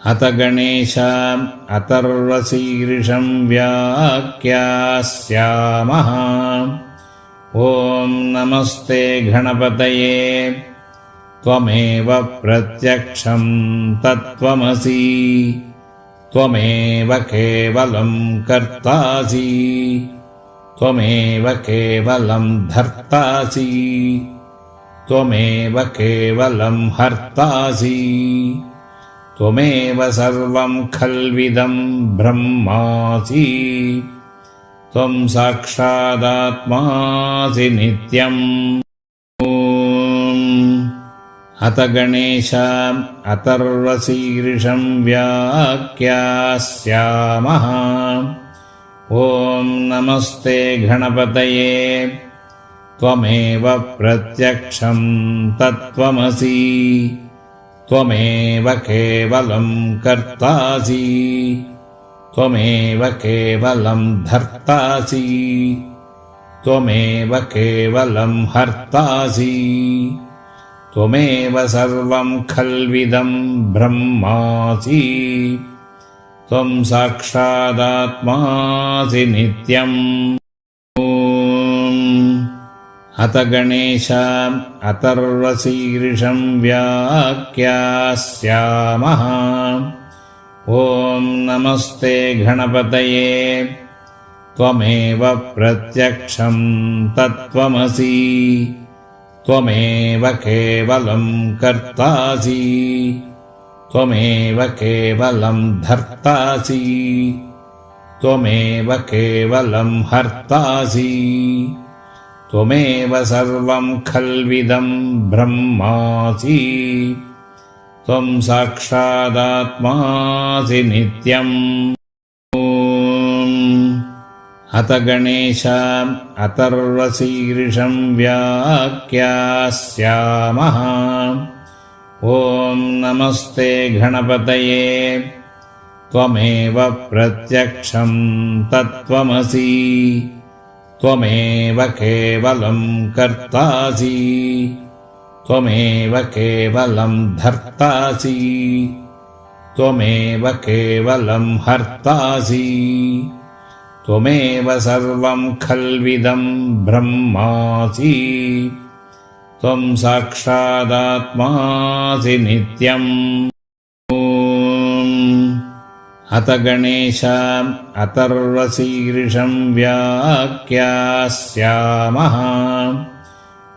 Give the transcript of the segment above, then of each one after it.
अथ गणेशाम् अथर्वशीर्षं व्याख्यास्यामः। ॐ नमस्ते गणपतये। त्वमेव प्रत्यक्षं तत्त्वमसि। त्वमेव केवलं कर्तासि। त्वमेव केवलं धर्तासि। त्वमेव केवलं हर्तासि। त्वमेव सर्वं खल्विदं ब्रह्मासि। त्वं साक्षादात्मासि नित्यम्। अथ गणेशाम् अथर्वशीर्षं व्याख्यास्यामः। ॐ नमस्ते गणपतये। त्वमेव प्रत्यक्षं तत्त्वमसि। त्वमेव केवलं कर्तासि। त्वमेव केवलं धर्तासि। त्वमेव केवलं हर्तासि। त्वमेव सर्वं खल्विदं ब्रह्मासि। त्वं साक्षादात्मासि नित्यम्। अथ गणेशाम् अथर्वशीर्षं व्याख्यास्यामः। ॐ नमस्ते गणपतये। त्वमेव प्रत्यक्षं तत्त्वमसि। त्वमेव केवलं कर्तासि। त्वमेव केवलं धर्तासि। त्वमेव केवलं हर्तासि। त्वमेव सर्वं खल्विदं ब्रह्मासि। त्वं साक्षादात्मासि नित्यम्। अथ गणेशाम् अथर्वशीर्षं व्याख्यास्यामः। ॐ नमस्ते गणपतये। त्वमेव प्रत्यक्षं तत्त्वमसि। त्वमेव केवलं कर्तासि। त्वमेव केवलं धर्तासि। त्वमेव केवलं हर्तासि। त्वमेव सर्वं खल्विदं ब्रह्मासि। त्वं साक्षादात्मासि नित्यम्। अथ गणेशाम् अथर्वशीर्षं व्याख्यास्यामः।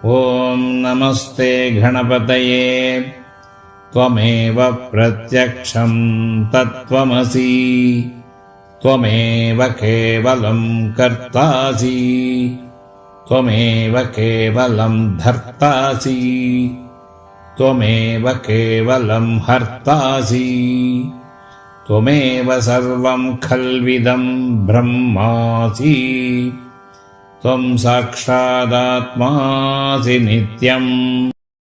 ॐ नमस्ते गणपतये। त्वमेव प्रत्यक्षं तत्त्वमसि। त्वमेव केवलं कर्तासि। त्वमेव केवलं धर्तासि। त्वमेव केवलं हर्तासि। त्वमेव सर्वं खल्विदं ब्रह्मासि। त्वं साक्षादात्मासि नित्यम्।